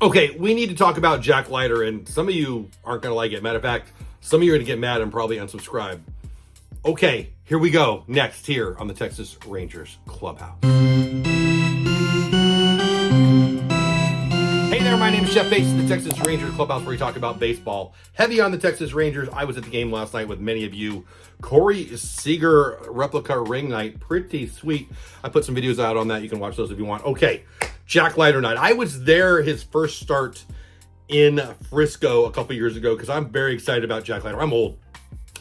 Okay, we need to talk about Jack Leiter, and some of you aren't going to like it. Matter of fact, some of you are going to get mad and probably unsubscribe. Okay, here we go. Next, here on the Texas Rangers Clubhouse. Hey there, my name is Chef Bates, the Texas Rangers Clubhouse, where we talk about baseball. Heavy on the Texas Rangers. I was at the game last night with many of you. Corey Seager replica ring night, pretty sweet. I put some videos out on that. You can watch those if you want. Okay, Jack Leiter night. I was there his first start in Frisco a couple years ago because I'm very excited about Jack Leiter. I'm old.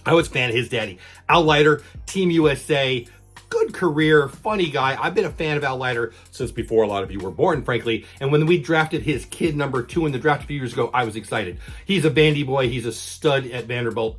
I was a fan of his daddy, Al Leiter, Team USA. Good career, funny guy. I've been a fan of Al Leiter since before a lot of you were born, frankly. And when we drafted his kid number 2 in the draft a few years ago, I was excited. He's a bandy boy. He's a stud at Vanderbilt.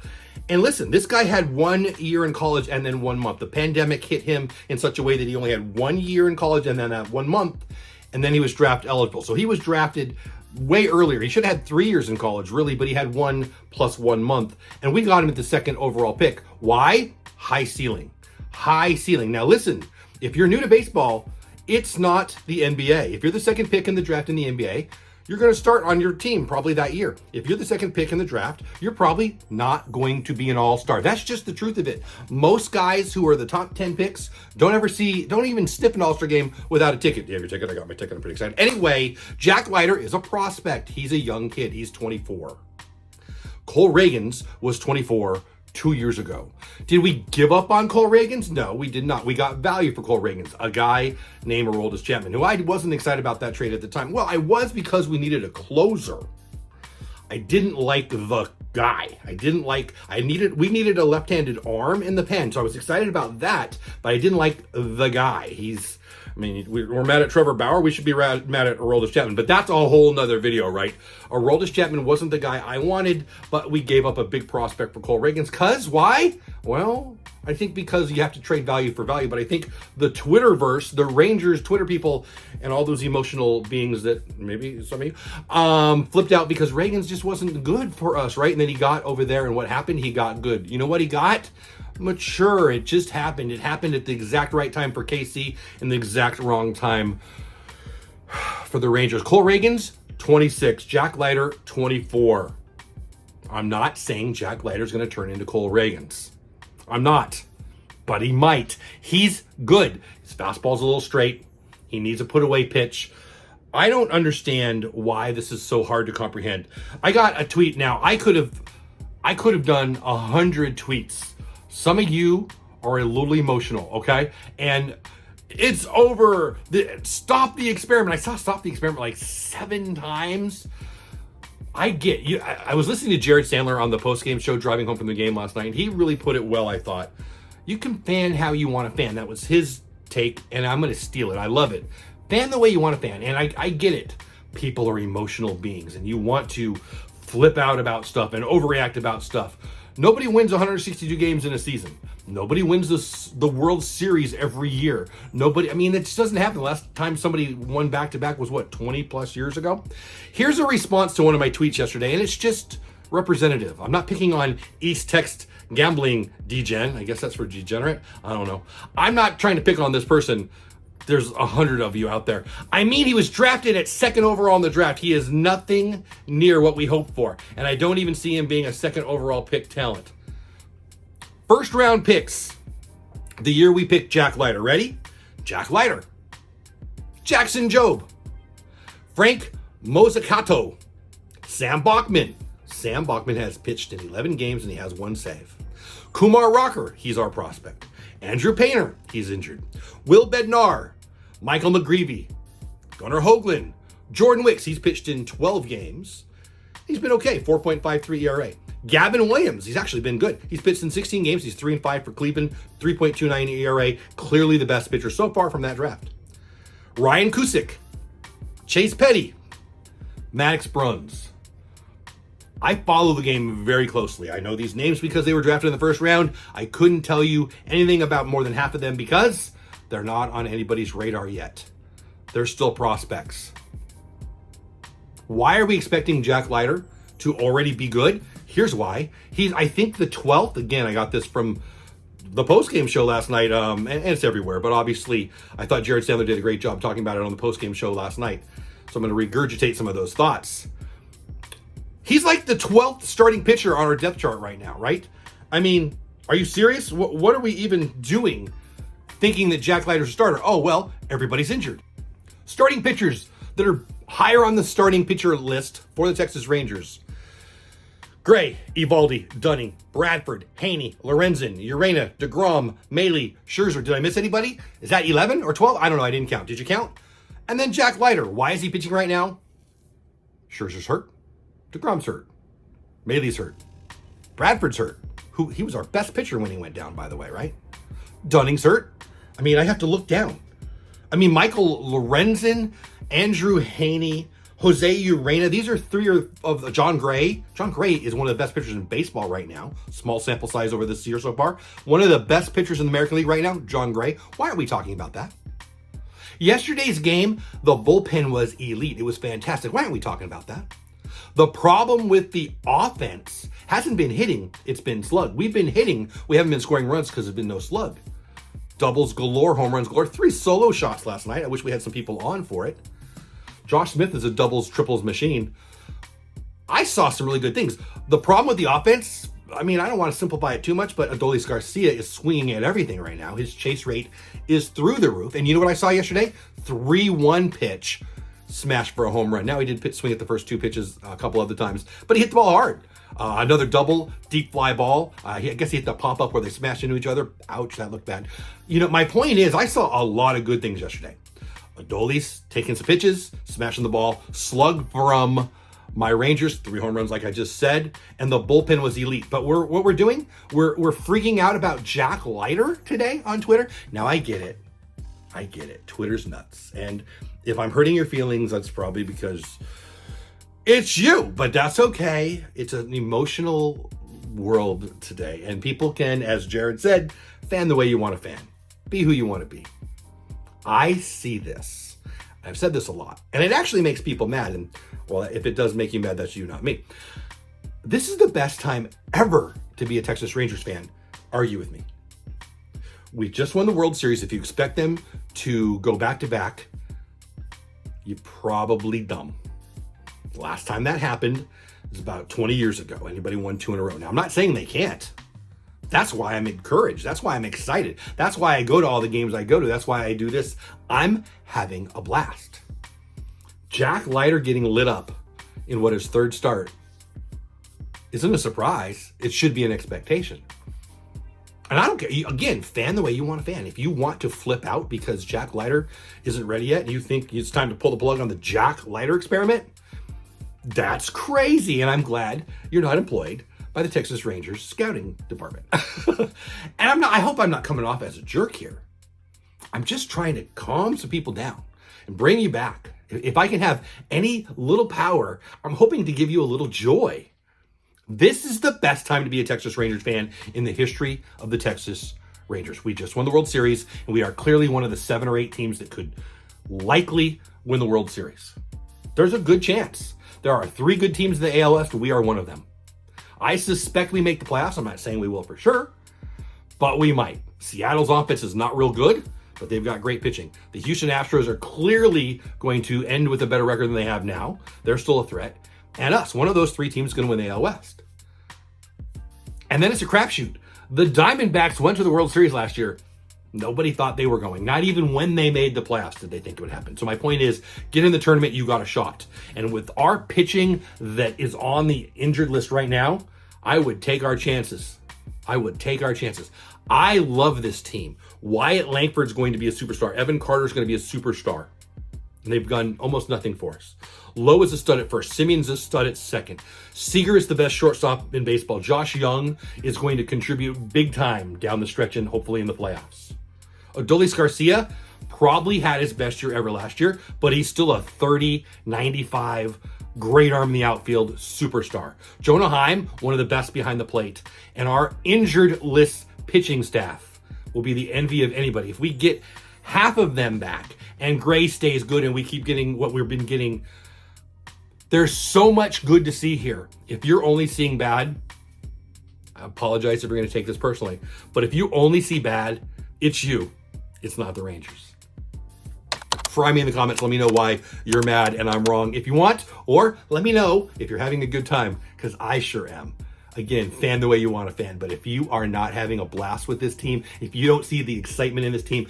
And listen, this guy had 1 year in college and then 1 month. The pandemic hit him in such a way that he only had 1 year in college and then that 1 month. And then he was draft eligible. So he was drafted way earlier. He should have had 3 years in college, really, but he had 1 plus 1 month. And we got him at the 2nd overall pick. Why? High ceiling. High ceiling. Now listen, if you're new to baseball, it's not the NBA. If you're the 2nd pick in the draft in the NBA, you're going to start on your team probably that year. If you're the 2nd pick in the draft, you're probably not going to be an all-star. That's just the truth of it. Most guys who are the top 10 picks don't even sniff an all-star game without a ticket. Do you have your ticket? I got my ticket. I'm pretty excited. Anyway, Jack Leiter is a prospect. He's a young kid. He's 24. Cole Reagans was 24 2 years ago. Did we give up on Cole Reagans? No, we did not. We got value for Cole Reagans, a guy named Aroldis Chapman, who I wasn't excited about that trade at the time. Well, I was because we needed a closer. I didn't like the guy. We needed a left-handed arm in the pen, so I was excited about that, but I didn't like the guy. We're mad at Trevor Bauer. We should be mad at Aroldis Chapman, but that's a whole nother video, right? Aroldis Chapman wasn't the guy I wanted, but we gave up a big prospect for Cole Reagans. Cause why? Well, I think because you have to trade value for value, but I think the Twitterverse, the Rangers Twitter people, and all those emotional beings that maybe some of you flipped out because Reagans just wasn't good for us, right? And then he got over there, and what happened? He got good. You know what he got? Mature. It just happened. It happened at the exact right time for KC and the exact wrong time for the Rangers. Cole Reagans, 26. Jack Leiter, 24. I'm not saying Jack Leiter's going to turn into Cole Reagans. I'm not. But he might. He's good. His fastball's a little straight. He needs a put-away pitch. I don't understand why this is so hard to comprehend. I got a tweet now. I could have done 100 tweets. Some of you are a little emotional, okay? And it's over. Stop the experiment. I saw stop the experiment like 7 times. I get you. I was listening to Jared Sandler on the postgame show driving home from the game last night, and he really put it well, I thought. You can fan how you want to fan. That was his take, and I'm going to steal it. I love it. Fan the way you want to fan, and I get it. People are emotional beings, and you want to flip out about stuff and overreact about stuff. Nobody wins 162 games in a season. Nobody wins the World Series every year. It just doesn't happen. The last time somebody won back-to-back was, 20 plus years ago? Here's a response to one of my tweets yesterday, and it's just representative. I'm not picking on East Text gambling degen. I guess that's for degenerate. I don't know. I'm not trying to pick on this person. There's 100 of you out there. He was drafted at 2nd overall in the draft. He is nothing near what we hoped for. And I don't even see him being a 2nd overall pick talent. 1st round picks. The year we picked Jack Leiter. Ready? Jack Leiter. Jackson Jobe. Frank Mozzicato. Sam Bachman. Sam Bachman has pitched in 11 games and he has 1 save. Kumar Rocker. He's our prospect. Andrew Painter, he's injured. Will Bednar, Michael McGreevy, Gunnar Hoagland, Jordan Wicks, he's pitched in 12 games. He's been okay, 4.53 ERA. Gavin Williams, he's actually been good. He's pitched in 16 games. He's 3-5 for Cleveland, 3.29 ERA. Clearly the best pitcher so far from that draft. Ryan Cusick, Chase Petty, Maddox Bruns. I follow the game very closely. I know these names because they were drafted in the 1st round. I couldn't tell you anything about more than half of them because they're not on anybody's radar yet. They're still prospects. Why are we expecting Jack Leiter to already be good? Here's why. He's, I think, the 12th. Again, I got this from the postgame show last night, and it's everywhere. But obviously, I thought Jared Sandler did a great job talking about it on the postgame show last night. So I'm going to regurgitate some of those thoughts. He's like the 12th starting pitcher on our depth chart right now, right? I mean, are you serious? What are we even doing thinking that Jack Leiter's a starter? Oh, well, everybody's injured. Starting pitchers that are higher on the starting pitcher list for the Texas Rangers: Gray, Eovaldi, Dunning, Bradford, Haney, Lorenzen, Urena, DeGrom, Maile, Scherzer. Did I miss anybody? Is that 11 or 12? I don't know. I didn't count. Did you count? And then Jack Leiter. Why is he pitching right now? Scherzer's hurt. DeGrom's hurt. Maile's hurt. Bradford's hurt. He was our best pitcher when he went down, by the way, right? Dunning's hurt. I mean, I have to look down. I mean, Michael Lorenzen, Andrew Haney, Jose Urena. These are three of John Gray. John Gray is one of the best pitchers in baseball right now. Small sample size over this year so far. One of the best pitchers in the American League right now, John Gray. Why aren't we talking about that? Yesterday's game, the bullpen was elite. It was fantastic. Why aren't we talking about that? The problem with the offense hasn't been hitting, it's been slug. We've been hitting, we haven't been scoring runs because there's been no slug. Doubles galore, home runs galore. 3 solo shots last night. I wish we had some people on for it. Josh Smith is a doubles, triples machine. I saw some really good things. The problem with the offense, I mean, I don't want to simplify it too much, but Adolis Garcia is swinging at everything right now. His chase rate is through the roof. And you know what I saw yesterday? 3-1 pitch. Smash for a home run. Now he did swing at the first 2 pitches a couple other times, but he hit the ball hard. Another double, deep fly ball. I guess he hit the pop up where they smashed into each other. Ouch, that looked bad. You know, my point is I saw a lot of good things yesterday. Adolis taking some pitches, smashing the ball, slug from my Rangers, 3 home runs like I just said, and the bullpen was elite. But what we're doing, we're freaking out about Jack Leiter today on Twitter. Now I get it. Twitter's nuts. And if I'm hurting your feelings, that's probably because it's you, but that's okay. It's an emotional world today. And people can, as Jared said, fan the way you want to fan. Be who you want to be. I see this. I've said this a lot. And it actually makes people mad. And, well, if it does make you mad, that's you, not me. This is the best time ever to be a Texas Rangers fan. Argue with me. We just won the World Series. If you expect them to go back-to-back, you're probably dumb. Last time that happened was about 20 years ago. Anybody won 2 in a row. Now, I'm not saying they can't. That's why I'm encouraged. That's why I'm excited. That's why I go to all the games I go to. That's why I do this. I'm having a blast. Jack Leiter getting lit up in what his 3rd start isn't a surprise. It should be an expectation. And I don't care. Again, fan the way you want to fan. If you want to flip out because Jack Leiter isn't ready yet and you think it's time to pull the plug on the Jack Leiter experiment, that's crazy. And I'm glad you're not employed by the Texas Rangers scouting department. And I hope I'm not coming off as a jerk here. I'm just trying to calm some people down and bring you back. If I can have any little power, I'm hoping to give you a little joy. This is the best time to be a Texas Rangers fan in the history of the Texas Rangers. We just won the World Series, and we are clearly one of the 7 or 8 teams that could likely win the World Series. There's a good chance. There are 3 good teams in the AL West, and we are one of them. I suspect we make the playoffs. I'm not saying we will for sure, but we might. Seattle's offense is not real good, but they've got great pitching. The Houston Astros are clearly going to end with a better record than they have now. They're still a threat. And us, one of those 3 teams is going to win the AL West. And then it's a crapshoot. The Diamondbacks went to the World Series last year. Nobody thought they were going. Not even when they made the playoffs did they think it would happen. So my point is, get in the tournament, you got a shot. And with our pitching that is on the injured list right now, I would take our chances. I love this team. Wyatt Langford's going to be a superstar. Evan Carter's going to be a superstar. And they've done almost nothing for us. Lowe is a stud at first. Simeon's a stud at second. Seager is the best shortstop in baseball. Josh Young is going to contribute big time down the stretch and hopefully in the playoffs. Adolis Garcia probably had his best year ever last year, but he's still a 30-95 great arm in the outfield superstar. Jonah Heim, one of the best behind the plate. And our injured list pitching staff will be the envy of anybody. If we get half of them back and Gray stays good and we keep getting what we've been getting, there's so much good to see here. If you're only seeing bad, I apologize if you're going to take this personally, but if you only see bad, it's you. It's not the Rangers. Fry me in the comments. Let me know why you're mad and I'm wrong if you want, or let me know if you're having a good time, because I sure am. Again, fan the way you want to fan, but if you are not having a blast with this team, if you don't see the excitement in this team,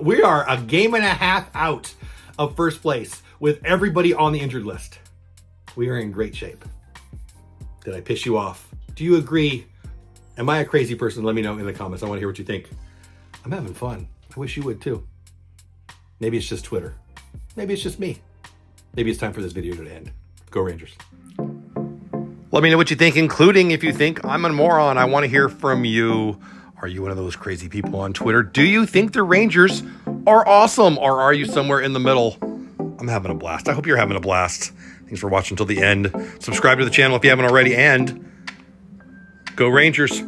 we are a game and a half out of first place with everybody on the injured list. We are in great shape. Did I piss you off? Do you agree? Am I a crazy person? Let me know in the comments. I want to hear what you think. I'm having fun. I wish you would too. Maybe it's just Twitter. Maybe it's just me. Maybe it's time for this video to end. Go Rangers. Let me know what you think, including if you think I'm a moron. I want to hear from you. Are you one of those crazy people on Twitter? Do you think the Rangers are awesome, or are you somewhere in the middle? I'm having a blast. I hope you're having a blast. Thanks for watching until the end. Subscribe to the channel if you haven't already, and go Rangers.